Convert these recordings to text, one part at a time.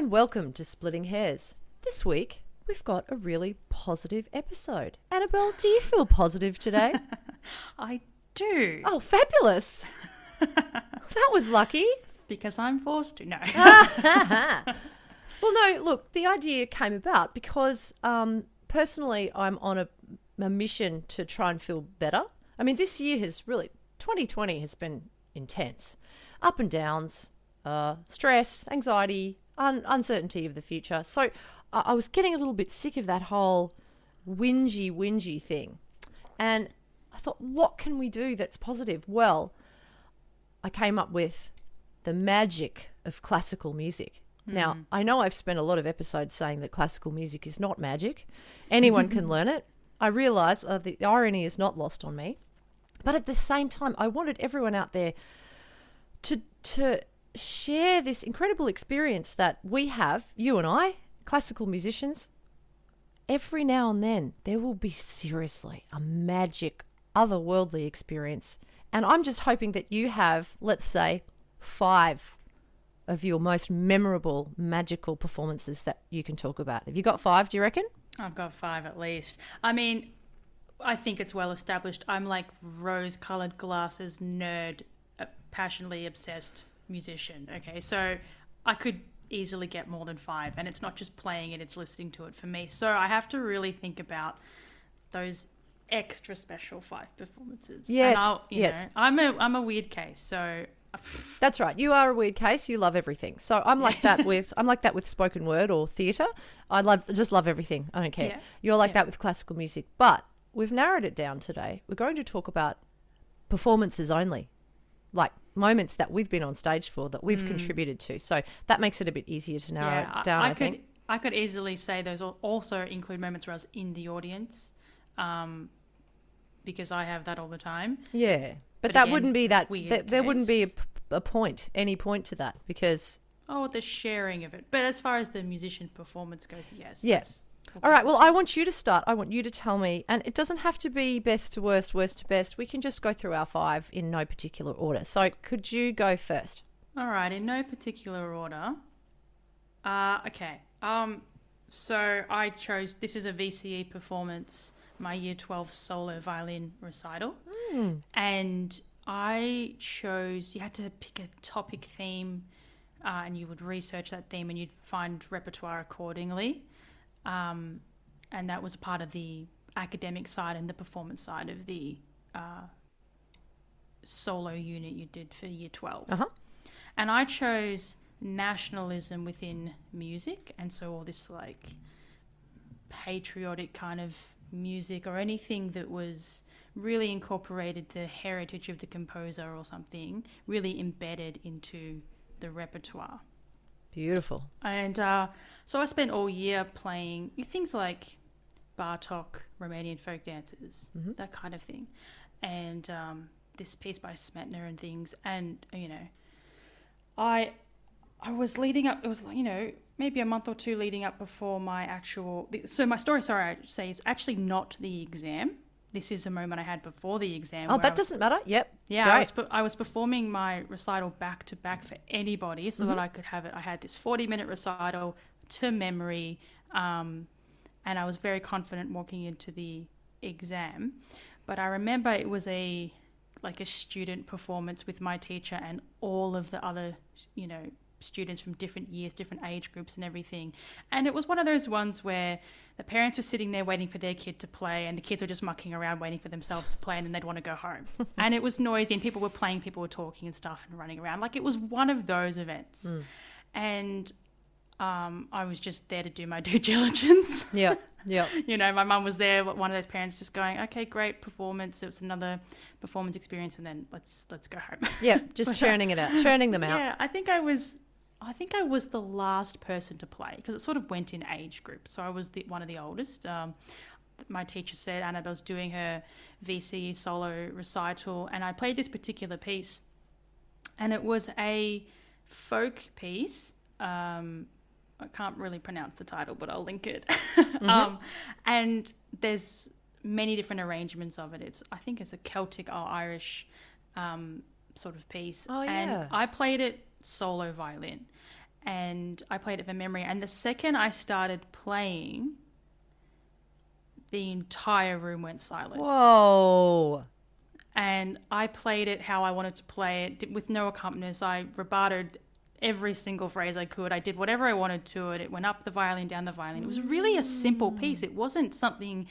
and welcome to Splitting Hairs. This week, we've got a really positive episode. Annabel, do you feel positive today? I do. Oh, fabulous. That was lucky. Because I'm forced to. No. Well, no, look, the idea came about because personally I'm on a mission to try and feel better. I mean, this year 2020 has been intense. Up and downs, stress, anxiety, uncertainty of the future. So I was getting a little bit sick of that whole whingy thing. And I thought, what can we do that's positive? Well, I came up with the magic of classical music. Now, I know I've spent a lot of episodes saying that classical music is not magic. Anyone can learn it. I realise the irony is not lost on me. But at the same time, I wanted everyone out there to share this incredible experience that we have, you and I, classical musicians. Every now and then, there will be seriously a magic, otherworldly experience. And I'm just hoping that you have, let's say, 5 of your most memorable, magical performances that you can talk about. Have you got 5, do you reckon? I've got 5 at least. I mean, I think it's well established. I'm like rose-coloured glasses nerd, a passionately obsessed musician. Okay, so I could easily get more than 5, and it's not just playing it, it's listening to it for me. So I have to really think about those extra special 5 performances. Yes, and yes. I'm a weird case, so... That's right. You are a weird case. You love everything. So I'm like that with spoken word or theatre. I just love everything. I don't care. Yeah. You're like that with classical music. But we've narrowed it down today. We're going to talk about performances only, like moments that we've been on stage for, that we've contributed to. So that makes it a bit easier to narrow it down, I think. I could easily say those also include moments where I was in the audience, because I have that all the time. Yeah. But that again, wouldn't be that. There wouldn't be any point to that because. Oh, the sharing of it. But as far as the musician performance goes, yes. Yes. All right. Well, I want you to start. I want you to tell me, and it doesn't have to be best to worst, worst to best. We can just go through our 5 in no particular order. So could you go first? All right. In no particular order. Okay. So I chose, this is a VCE performance, my Year 12 solo violin recital. And I chose, you had to pick a topic theme, and you would research that theme and you'd find repertoire accordingly. And that was a part of the academic side and the performance side of the solo unit you did for Year 12. And I chose nationalism within music, and so all this like patriotic kind of music or anything that was really incorporated the heritage of the composer or something, really embedded into the repertoire. Beautiful. And so I spent all year playing things like Bartok, Romanian folk dances, that kind of thing. And this piece by Smetana and things. And, you know, I was leading up, it was, you know, maybe a month or 2 leading up before my actual... So my story, sorry, I should say, is actually not the exam. This is a moment I had before the exam. Oh, that doesn't matter. Yep. Yeah, I was performing my recital back to back for anybody so that I could have it. I had this 40-minute recital to memory, and I was very confident walking into the exam. But I remember it was a student performance with my teacher and all of the other, you know, students from different years, different age groups and everything. And it was one of those ones where the parents were sitting there waiting for their kid to play and the kids were just mucking around waiting for themselves to play, and then they'd want to go home. And it was noisy and people were playing, people were talking and stuff and running around. Like, it was one of those events. And I was just there to do my due diligence. Yeah. You know, my mum was there, one of those parents just going, okay, great performance. It was another performance experience, and then let's go home. Yeah, just churning it out, churning them out. Yeah, I think I was the last person to play because it sort of went in age group. So I was one of the oldest. My teacher said Annabel's doing her VCE solo recital, and I played this particular piece, and it was a folk piece. I can't really pronounce the title, but I'll link it. And there's many different arrangements of it. I think it's a Celtic or Irish sort of piece. Oh, yeah. And I played it solo violin. and I played it from memory. And the second I started playing, the entire room went silent. Whoa. And I played it how I wanted to play it with no accompanist. I rebatoed every single phrase I could. I did whatever I wanted to it. It went up the violin, down the violin. It was really a simple piece. It wasn't something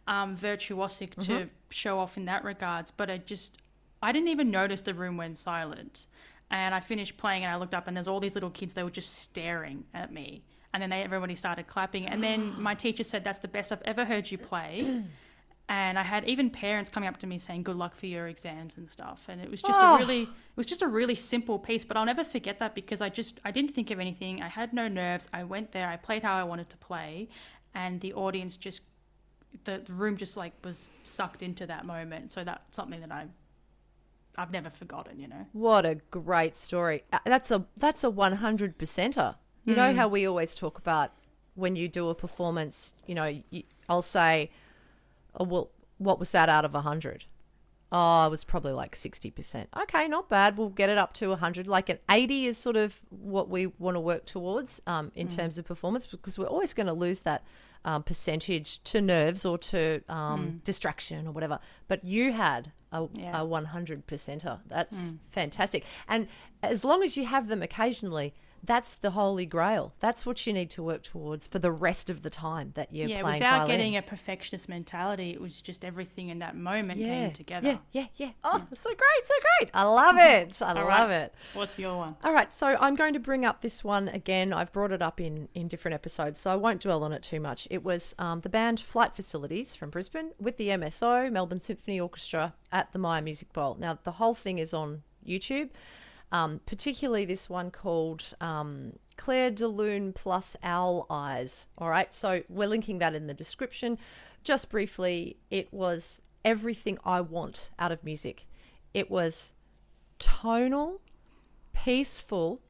virtuosic to show off in that regards, but I didn't even notice the room went silent. And I finished playing and I looked up and there's all these little kids, they were just staring at me. And then everybody started clapping. And then my teacher said, "That's the best I've ever heard you play." And I had even parents coming up to me saying, "Good luck for your exams" and stuff. And it was just a really simple piece, but I'll never forget that because I didn't think of anything. I had no nerves. I went there, I played how I wanted to play, and the audience the room just like was sucked into that moment. So that's something that I've never forgotten, you know. What a great story. That's a 100%er. You know how we always talk about when you do a performance, you know, I'll say, "Oh, well, what was that out of 100? Oh, it was probably like 60%. Okay, not bad. We'll get it up to 100. Like an 80 is sort of what we want to work towards in terms of performance, because we're always going to lose that percentage to nerves or to distraction or whatever. But you had a 100%er. That's fantastic. And as long as you have them occasionally, that's the holy grail. That's what you need to work towards for the rest of the time that you're playing without violin. getting a perfectionist mentality, it was just everything in that moment came together. Yeah. Oh, so great. I love it. I love it. What's your one? All right, so I'm going to bring up this one again. I've brought it up in different episodes, so I won't dwell on it too much. It was the band Flight Facilities from Brisbane with the MSO, Melbourne Symphony Orchestra, at the Myer Music Bowl. Now, the whole thing is on YouTube. Particularly this one called Clair de Lune plus Owl Eyes. All right, so we're linking that in the description. Just briefly, it was everything I want out of music. It was tonal, peaceful,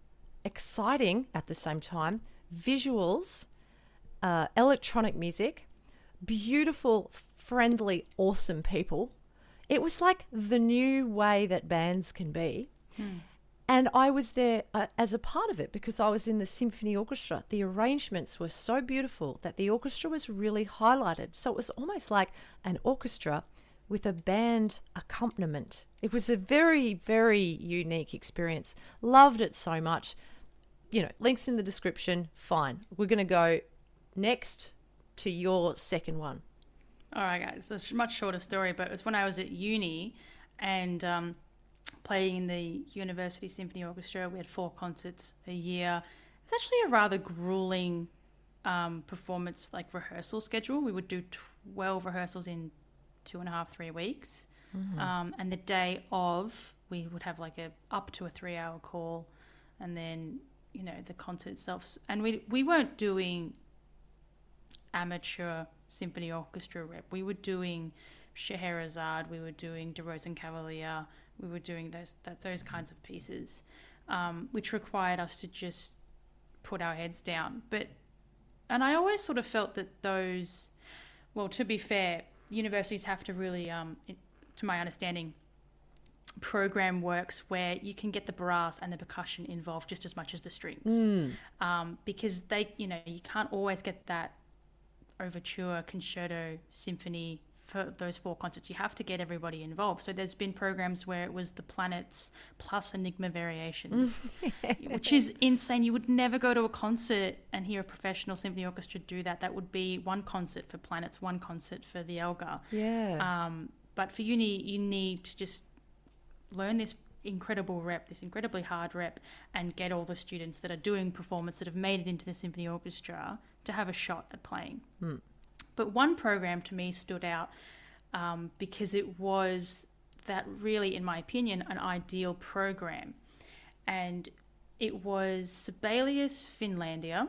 exciting at the same time, visuals, electronic music, beautiful, friendly, awesome people. It was like the new way that bands can be. And I was there as a part of it because I was in the symphony orchestra. The arrangements were so beautiful that the orchestra was really highlighted. So it was almost like an orchestra with a band accompaniment. It was a very, very unique experience. Loved it so much. You know, links in the description. Fine. We're going to go next to your second one. All right, guys. It's a much shorter story, but it was when I was at uni and playing in the University Symphony Orchestra. We had 4 concerts a year. It's actually a rather grueling performance, like rehearsal schedule. We would do 12 rehearsals in 2.5, 3 weeks. And the day of, we would have like up to a 3-hour call, and then, you know, the concert itself. And we weren't doing amateur symphony orchestra rep. We were doing Scheherazade, we were doing De Rosenkavalier, we were doing those kinds of pieces, which required us to just put our heads down. And I always sort of felt that those, well, to be fair, universities have to really, to my understanding, program works where you can get the brass and the percussion involved just as much as the strings, because you can't always get that overture, concerto, symphony for those 4 concerts. You have to get everybody involved. So there's been programs where it was the planets plus Enigma variations, which is insane. You would never go to a concert and hear a professional symphony orchestra do that. That would be 1 concert for planets, 1 concert for the Elgar. But for uni, you need to just learn this incredible rep, this incredibly hard rep, and get all the students that are doing performance that have made it into the symphony orchestra to have a shot at playing. But one program to me stood out because it was that really, in my opinion, an ideal program. And it was Sibelius Finlandia,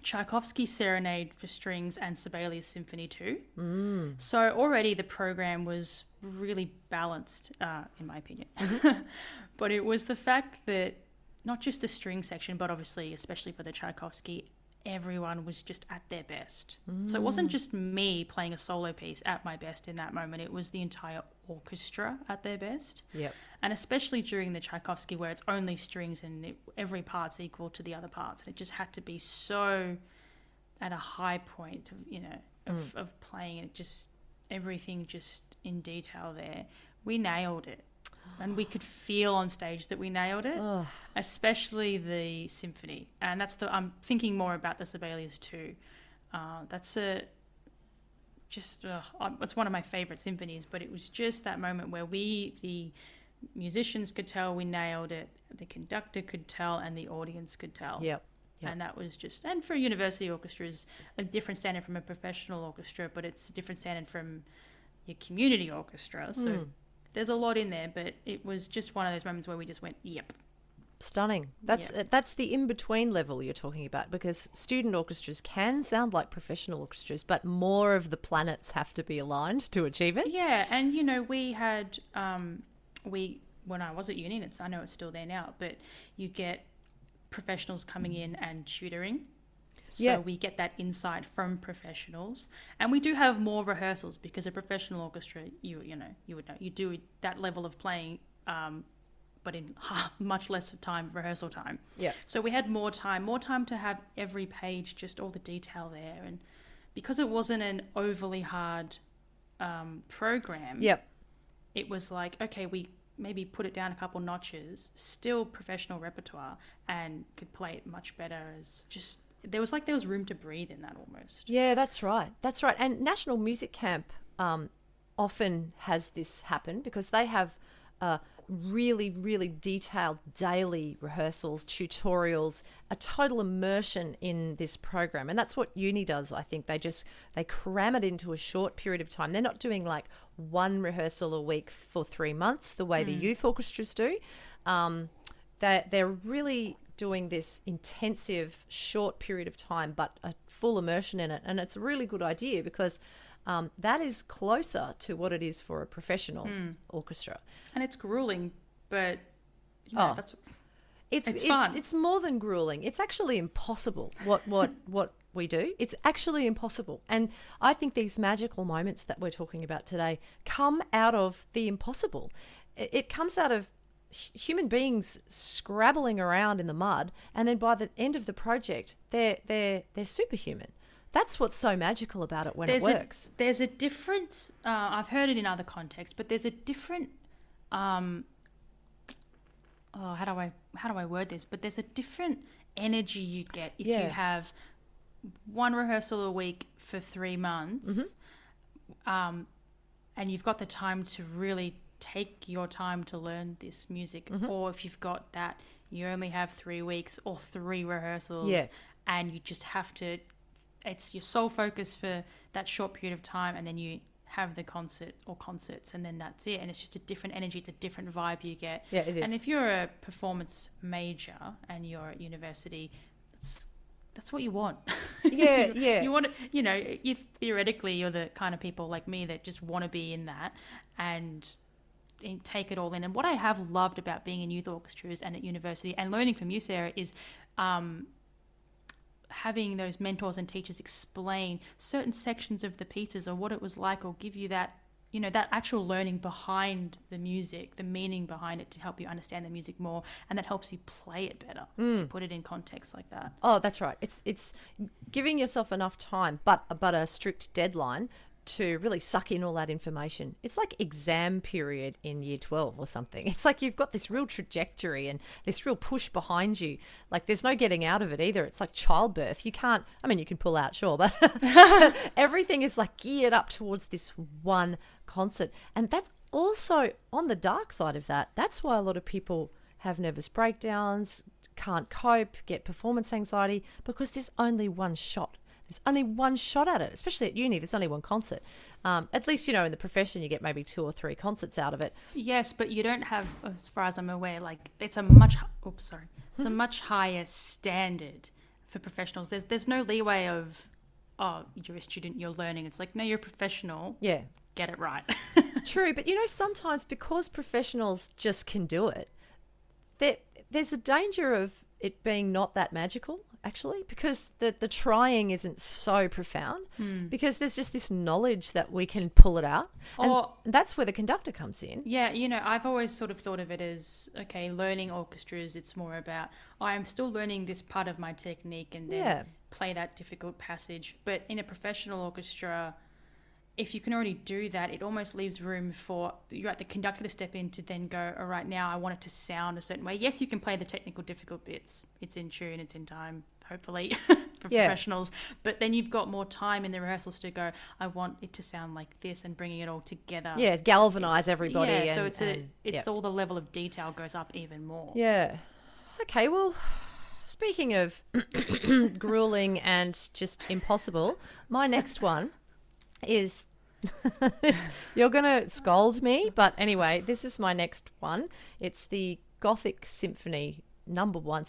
Tchaikovsky's Serenade for Strings, and Sibelius Symphony 2. So already the program was really balanced, in my opinion. But it was the fact that not just the string section, but obviously, especially for the Tchaikovsky, everyone was just at their best. So it wasn't just me playing a solo piece at my best in that moment. It was the entire orchestra at their best. Yep. And especially during the Tchaikovsky, where it's only strings and every part's equal to the other parts. And it just had to be so at a high point of playing, and everything just in detail there. We nailed it. And we could feel on stage that we nailed it, especially the symphony. And I'm thinking more about the Sibelius too. It's one of my favorite symphonies, but it was just that moment where the musicians could tell we nailed it, the conductor could tell, and the audience could tell. Yep. And that was and for university orchestras, a different standard from a professional orchestra, but it's a different standard from your community orchestra. So there's a lot in there, but it was just one of those moments where we just went, yep. Stunning. That's the in-between level you're talking about, because student orchestras can sound like professional orchestras, but more of the planets have to be aligned to achieve it. Yeah, and we had when I was at uni, and I know it's still there now, but you get professionals coming in and tutoring. So we get that insight from professionals, and we do have more rehearsals because a professional orchestra, you would know, you do that level of playing, but in much less rehearsal time. Yeah. So we had more time to have every page, just all the detail there, and because it wasn't an overly hard program. Yep. It was like, okay, we maybe put it down a couple notches, still professional repertoire, and could play it much better there was room to breathe in that almost. Yeah, that's right. And National Music Camp often has this happen because they have really, really detailed daily rehearsals, tutorials, a total immersion in this program. And that's what uni does, I think. They cram it into a short period of time. They're not doing like one rehearsal a week for 3 months the way the youth orchestras do. They're really doing this intensive short period of time, but a full immersion in it. And it's a really good idea because that is closer to what it is for a professional orchestra. And it's grueling, but it's fun. It's more than grueling. It's actually impossible what we do. It's actually impossible. And I think these magical moments that we're talking about today come out of the impossible. It comes out of human beings scrabbling around in the mud, and then by the end of the project they're superhuman. That's what's so magical about it when it works. There's a difference. I've heard it in other contexts, but there's a different how do I word this, but there's a different energy you get if you have one rehearsal a week for 3 months, and you've got the time to really take your time to learn this music, or if you've got that you only have 3 weeks or 3 rehearsals, and you just have to, it's your sole focus for that short period of time, and then you have the concert or concerts, and then that's it. And it's just a different energy, it's a different vibe you get. Yeah, it is. And if you're a performance major and you're at university, that's what you want. Yeah. You want to, if theoretically you're the kind of people like me that just want to be in that and take it all in. And what I have loved about being in youth orchestras and at university and learning from you, Sarah, is having those mentors and teachers explain certain sections of the pieces or what it was like, or give you that, that actual learning behind the music, the meaning behind it, to help you understand the music more, and that helps you play it better, to put it in context like that. Oh, that's right. It's giving yourself enough time, but a strict deadline to really suck in all that information. It's like exam period in year 12 or something. It's like you've got this real trajectory and this real push behind you. Like there's no getting out of it either. It's like childbirth. You can pull out, sure, but everything is like geared up towards this one concert. And that's also on the dark side of that. That's why a lot of people have nervous breakdowns, can't cope, get performance anxiety, because there's only one shot. There's only one shot at it, especially at uni. There's only one concert. At least, in the profession, you get maybe 2 or 3 concerts out of it. Yes, but you don't have, as far as I'm aware, like it's a much higher standard for professionals. There's no leeway of, you're a student, you're learning. It's like, no, you're a professional. Yeah. Get it right. True, but sometimes because professionals just can do it, there's a danger of it being not that magical. actually, because the trying isn't so profound, because there's just this knowledge that we can pull it out. And that's where the conductor comes in. Yeah, I've always sort of thought of it as, okay, learning orchestras, it's more about, I'm still learning this part of my technique and then play that difficult passage. But in a professional orchestra, if you can already do that, it almost leaves room for the conductor to step in to then go, all right, now I want it to sound a certain way. Yes, you can play the technical difficult bits. It's in tune, it's in time, hopefully, for professionals. But then you've got more time in the rehearsals to go, I want it to sound like this, and bringing it all together. Yeah, galvanise everybody. Yeah, so it's all the level of detail goes up even more. Yeah. Okay, well, speaking of grueling and just impossible, my next one is you're gonna scold me, but anyway, this is my next one. It's the Gothic Symphony number one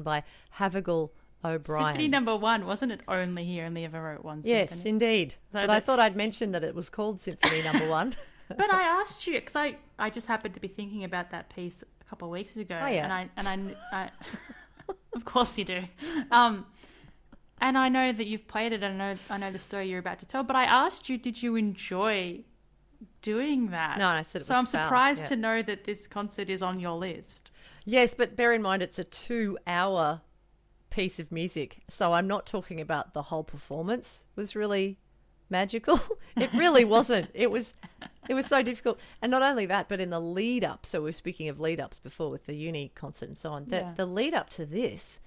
by Havergal O'Brien. Symphony number one, wasn't it? He only ever wrote one symphony. Yes, indeed. So but I thought I'd mention that it was called Symphony number one. But I asked you because I just happened to be thinking about that piece a couple of weeks ago. Oh yeah, and I of course you do. And I know that you've played it, and I know the story you're about to tell, but I asked you, did you enjoy doing that? No, I said it was so I'm foul. surprised to know that this concert is on your list. Yes, but bear in mind it's a 2-hour piece of music, so I'm not talking about the whole performance was really magical. It really wasn't. It was so difficult. And not only that, but in the lead up, so we were speaking of lead ups before with the uni concert and so on, the lead up to this,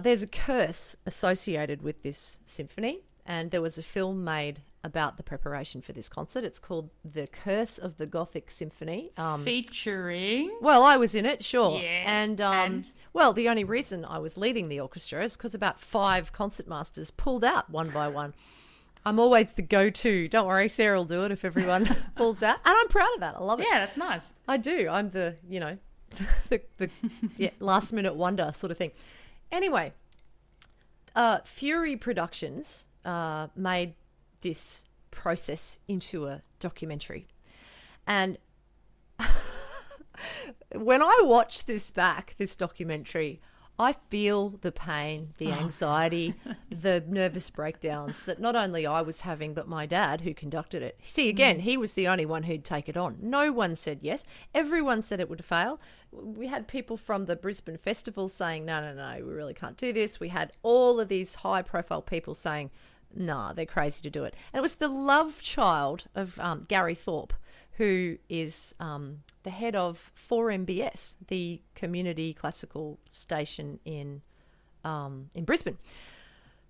there's a curse associated with this symphony, and there was a film made about the preparation for this concert. It's called The Curse of the Gothic Symphony. Featuring? Well, I was in it, sure. Yeah. And well, the only reason I was leading the orchestra is because about 5 concertmasters pulled out one by one. I'm always the go-to. Don't worry, Sarah will do it if everyone pulls out. And I'm proud of that. I love it. Yeah, that's nice. I do. I'm the, the last minute wonder sort of thing. Anyway, Fury Productions made this process into a documentary. And when I watch this documentary, I feel the pain, the anxiety, the nervous breakdowns that not only I was having, but my dad, who conducted it. See, again, he was the only one who'd take it on. No one said yes. Everyone said it would fail. We had people from the Brisbane Festival saying, no, we really can't do this. We had all of these high-profile people saying, nah, they're crazy to do it. And it was the love child of Gary Thorpe, who is the head of 4MBS, the community classical station in Brisbane.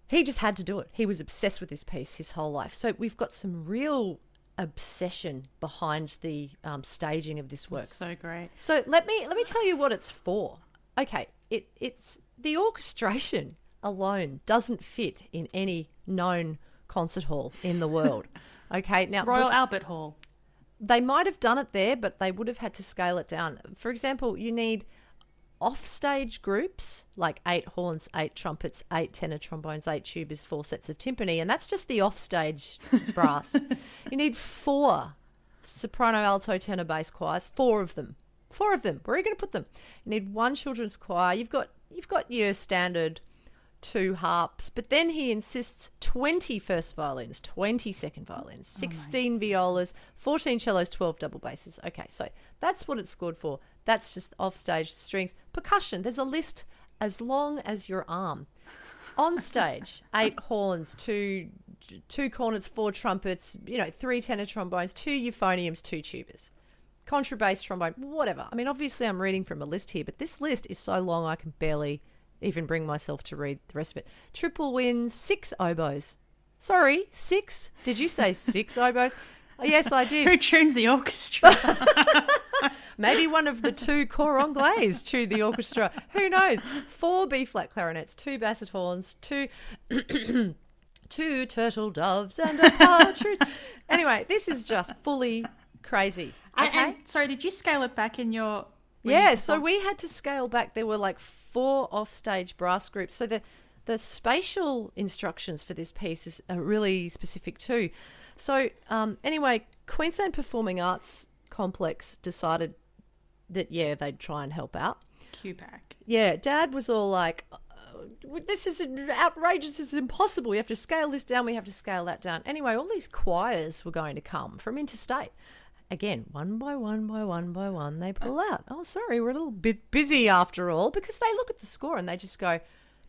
He just had to do it. He was obsessed with this piece his whole life. So we've got some real obsession behind the staging of this work. That's so great. So let me tell you what it's for. Okay, it's the orchestration alone doesn't fit in any known concert hall in the world. Okay, now Royal Albert Hall. They might have done it there, but they would have had to scale it down. For example, you need offstage groups like 8 horns, 8 trumpets, 8 tenor trombones, 8 tubas, 4 sets of timpani, and that's just the offstage brass. You need 4 soprano, alto, tenor, bass choirs, 4 of them. 4 of them. Where are you going to put them? You need 1 children's choir. You've got your standard 2 harps, but then he insists 20 first violins, 20 second violins, 16 violas, 14 cellos, 12 double basses. Okay, so that's what it's scored for. That's just offstage strings. Percussion, there's a list as long as your arm. On stage, 8 horns, 2 cornets, 4 trumpets, 3 tenor trombones, 2 euphoniums, 2 tubas. Contrabass, trombone, whatever. I mean, obviously I'm reading from a list here, but this list is so long I can barely even bring myself to read the rest of it. Triple winds, 6 oboes. Sorry, 6? Did you say 6 oboes? Oh, yes, I did. Who tunes the orchestra? Maybe one of the 2 cor anglais tuned the orchestra. Who knows? 4 B-flat clarinets, 2 basset horns, 2 turtle doves and a partridge. Anyway, this is just fully crazy. Okay? And sorry, did you scale it back in your... Yeah, so we had to scale back. There were like 4 offstage brass groups. So the spatial instructions for this piece are really specific too. So anyway, Queensland Performing Arts Complex decided that, they'd try and help out. QPAC. Yeah, Dad was all like, this is outrageous, this is impossible. We have to scale this down, we have to scale that down. Anyway, all these choirs were going to come from interstate. Again, one by one, they pull out. Oh, sorry, we're a little bit busy after all, because they look at the score and they just go,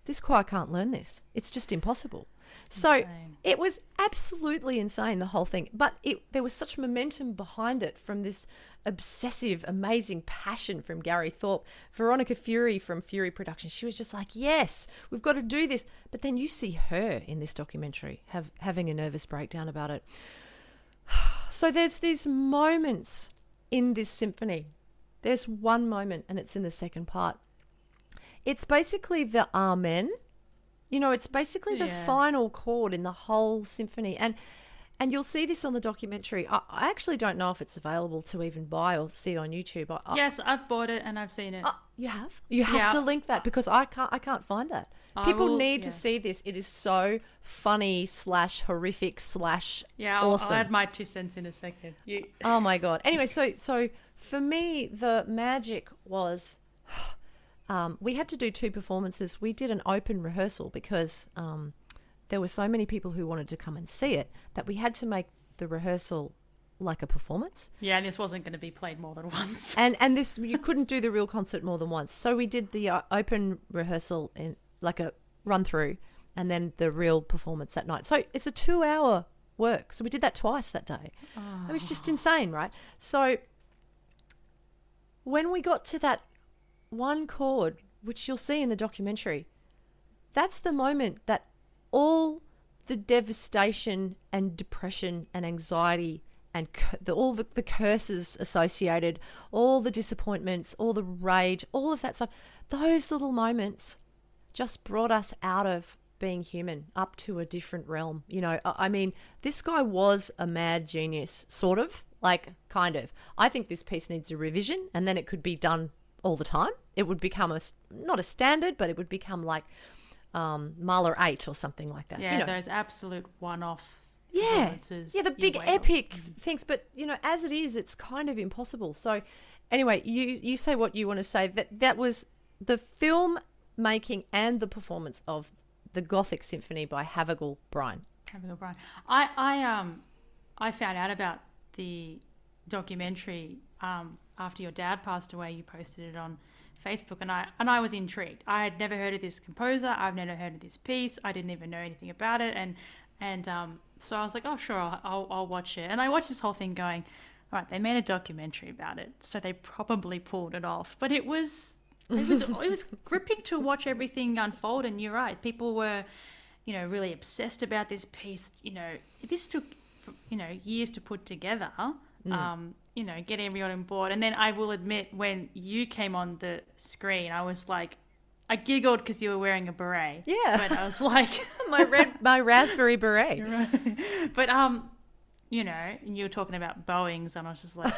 this choir can't learn this. It's just impossible. So Insane. it was absolutely insane, the whole thing. But there was such momentum behind it from this obsessive, amazing passion from Gary Thorpe. Veronica Fury from Fury Productions, she was just like, yes, we've got to do this. But then you see her in this documentary having a nervous breakdown about it. So there's these moments in this symphony. There's one moment, and it's in the second part. It's basically the Amen. You know, it's basically the final chord in the whole symphony. And you'll see this on the documentary. I actually don't know if it's available to even buy or see on YouTube. Yes, I've bought it and I've seen it. You have? You have to link that, because I can't find that. People need to see this. It is so funny / horrific / awesome. I'll add my 2 cents in a second. Oh my God. Anyway, so for me, the magic was... we had to do 2 performances. We did an open rehearsal because there were so many people who wanted to come and see it that we had to make the rehearsal like a performance. Yeah, and this wasn't going to be played more than once. And this, you couldn't do the real concert more than once. So we did the open rehearsal in like a run through, and then the real performance that night. So it's a 2-hour work. So we did that twice that day. It was just insane, right? So when we got to that one chord, which you'll see in the documentary, that's the moment that all the devastation and depression and anxiety and all the curses associated, all the disappointments, all the rage, all of that stuff, those little moments just brought us out of being human up to a different realm. You know, I mean, this guy was a mad genius, sort of, like, kind of. I think this piece needs a revision, and then it could be done all the time. It would become not a standard, but it would become like Mahler 8 or something like that. Yeah, you know, those absolute one-off performances. Yeah, the big epic things. But, you know, as it is, it's kind of impossible. So anyway, you say what you want to say. That was the film making and the performance of the Gothic Symphony by Havergal Bryan. Havergal Bryan. I found out about the documentary after your dad passed away. You posted it on Facebook, and I was intrigued. I had never heard of this composer. I've never heard of this piece. I didn't even know anything about it, and so I was like, oh sure, I'll watch it. And I watched this whole thing going, all right, they made a documentary about it, so they probably pulled it off. But it was gripping to watch everything unfold. And you're right, people were, you know, really obsessed about this piece. You know, this took, you know, years to put together. You know, get everyone on board. And then I will admit, when you came on the screen, I was like, I giggled because you were wearing a beret. Yeah. But I was like... my raspberry beret. You're right. But, you know, and you were talking about Boeings, and I was just like...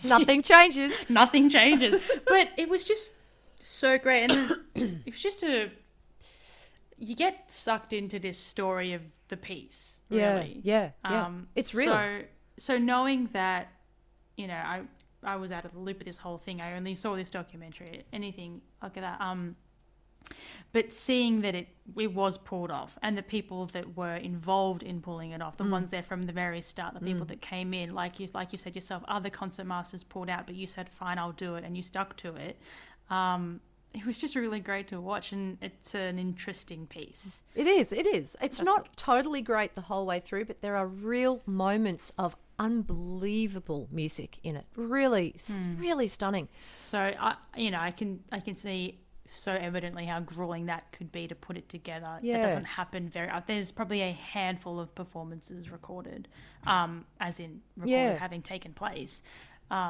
Nothing changes. Nothing changes. But it was just so great. And then it was just you get sucked into this story of the piece, really. Yeah. It's real. So knowing that, you know, I was out of the loop of this whole thing. I only saw this documentary, anything like that. But seeing that it was pulled off, and the people that were involved in pulling it off, the ones there from the very start, the people that came in, like you said yourself, other concert masters pulled out, but you said, fine, I'll do it, and you stuck to it. It was just really great to watch, and it's an interesting piece. It is. It's not totally great the whole way through, but there are real moments of unbelievable music in it. Really, really stunning. So I can see so evidently how grueling that could be to put it together. Yeah. That doesn't happen there's probably a handful of performances recorded, as in recorded having taken place.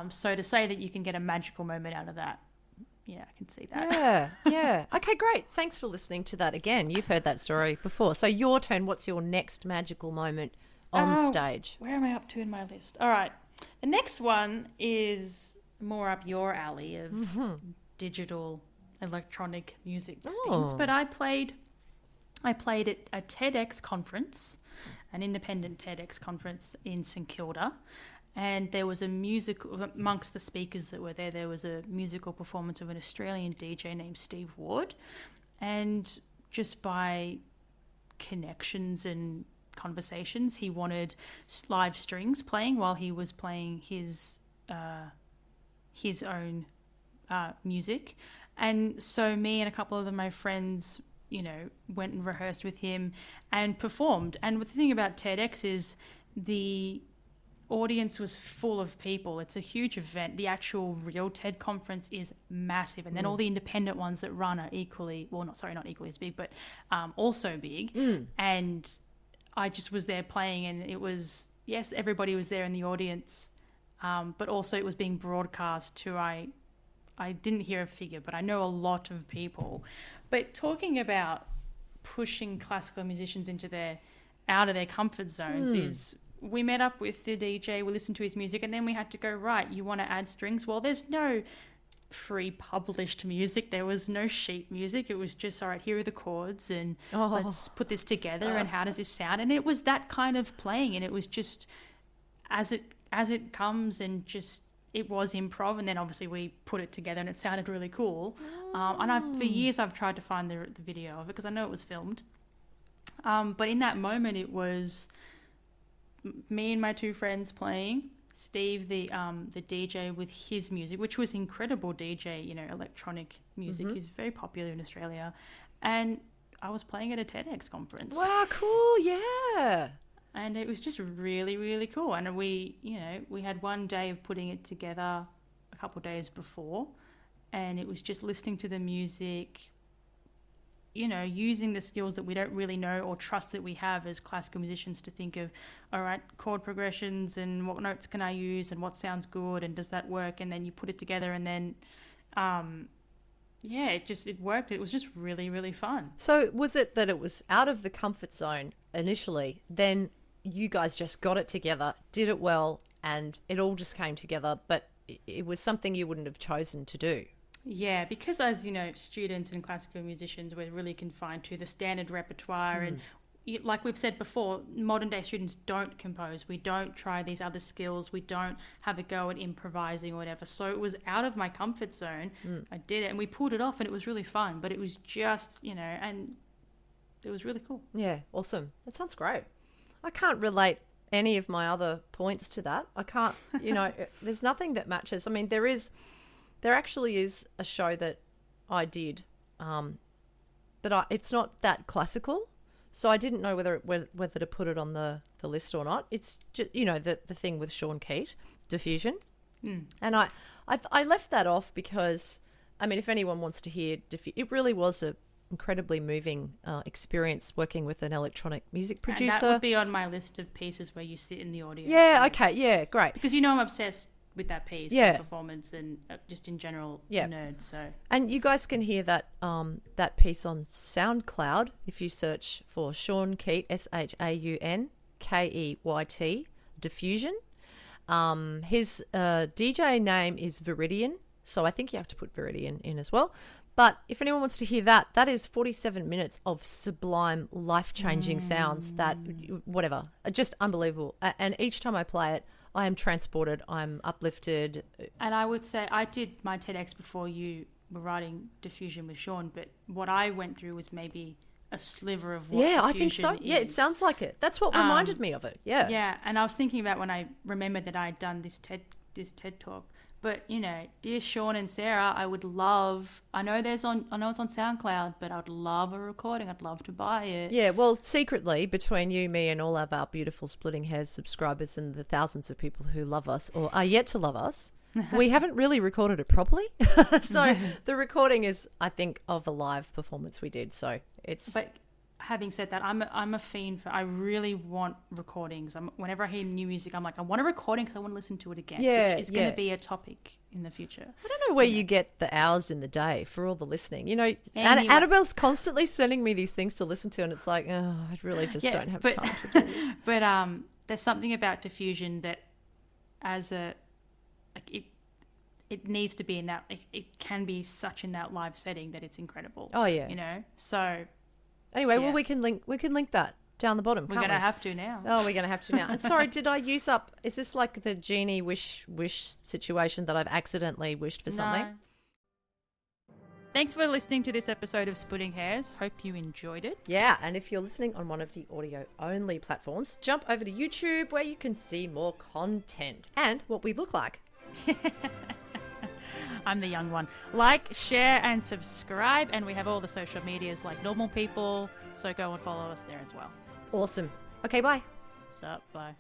So to say that you can get a magical moment out of that, yeah, I can see that. Yeah. Okay, great. Thanks for listening to that again. You've heard that story before. So your turn. What's your next magical moment on stage? Where am I up to in my list? All right. The next one is more up your alley of digital electronic music things. But I played at a TEDx conference, an independent TEDx conference in St Kilda. And there was amongst the speakers that were there was a musical performance of an Australian DJ named Steve Ward. And just by connections and conversations, he wanted live strings playing while he was playing his own music. And so me and a couple of my friends, went and rehearsed with him and performed. And the thing about TEDx is the audience was full of people. It's a huge event. The actual real TED conference is massive. And then all the independent ones that run are equally, well, not equally as big, but also big. And I just was there playing, and it was, yes, everybody was there in the audience, but also it was being broadcast to, I didn't hear a figure, but I know a lot of people. But talking about pushing classical musicians out of their comfort zones is, we met up with the DJ, we listened to his music, and then we had to go, right, you want to add strings? Well, there's no pre-published music. There was no sheet music. It was just, all right, here are the chords, and let's put this together, and how does this sound? And it was that kind of playing, and it was just as it comes, and just, it was improv, and then obviously we put it together and it sounded really cool. And for years I've tried to find the video of it because I know it was filmed. But in that moment it was me and my two friends playing, Steve the DJ with his music, which was incredible DJ, electronic music. He's very popular in Australia. And I was playing at a TEDx conference. Wow, cool, yeah. And it was just really, really cool. And we had one day of putting it together a couple of days before, and it was just listening to the music, using the skills that we don't really know or trust that we have as classical musicians to think of, all right, chord progressions and what notes can I use and what sounds good and does that work? And then you put it together, and then, it worked. It was just really, really fun. So was it that it was out of the comfort zone initially, then you guys just got it together, did it well, and it all just came together, but it was something you wouldn't have chosen to do? Yeah, because as students and classical musicians, we're really confined to the standard repertoire, and like we've said before, modern day students don't compose. We don't try these other skills. We don't have a go at improvising or whatever. So it was out of my comfort zone. I did it, and we pulled it off, and it was really fun. But it was just, and it was really cool. Yeah, awesome. That sounds great. I can't relate any of my other points to that. I can't, there's nothing that matches. I mean, there actually is a show that I did, but it's not that classical, so I didn't know whether to put it on the list or not. It's just, the thing with Sean Keat, Diffusion, and I left that off because, I mean, if anyone wants to hear it really was a incredibly moving experience working with an electronic music producer. And that would be on my list of pieces where you sit in the audience. Yeah, okay, yeah, great. Because I'm obsessed with that piece, and performance, and just in general, nerd. So, and you guys can hear that that piece on SoundCloud if you search for Sean Keat, ShaunKeyt, Diffusion. His DJ name is Viridian, so I think you have to put Viridian in as well. But if anyone wants to hear that is 47 minutes of sublime, life-changing sounds that, whatever, just unbelievable. And each time I play it, I am transported, I'm uplifted. And I would say I did my TEDx before you were writing Diffusion with Sean, but what I went through was maybe a sliver of what Diffusion I think so. is. Yeah, it sounds like it. That's what reminded me of it. Yeah. Yeah, and I was thinking about when I remembered that I'd done this TED talk. But, dear Sean and Sarah, I would love, I know it's on SoundCloud, but I'd love a recording. I'd love to buy it. Yeah, well, secretly, between you, me, and all of our beautiful Splitting Hairs subscribers and the thousands of people who love us or are yet to love us, we haven't really recorded it properly. So the recording is, I think, of a live performance we did. So it's... But having said that, I'm a fiend for, I really want recordings. Whenever I hear new music, I'm like, I want a recording because I want to listen to it again. Yeah, which is going to be a topic in the future. I don't know where you get the hours in the day for all the listening. Annabelle's constantly sending me these things to listen to, and it's like, oh, I really just don't have time to do it. But there's something about Diffusion that, it needs to be in that. It can be such in that live setting that it's incredible. Oh yeah, So. Anyway, well, we can link that down the bottom. We're going to have to now. Oh, we're going to have to now. And sorry, did I use up? Is this like the genie wish situation that I've accidentally wished for something? Thanks for listening to this episode of Splitting Hairs. Hope you enjoyed it. Yeah, and if you're listening on one of the audio-only platforms, jump over to YouTube where you can see more content and what we look like. I'm the young one. Like, share, and subscribe. And we have all the social medias like normal people, so go and follow us there as well. Awesome. Okay, bye. Sup, bye.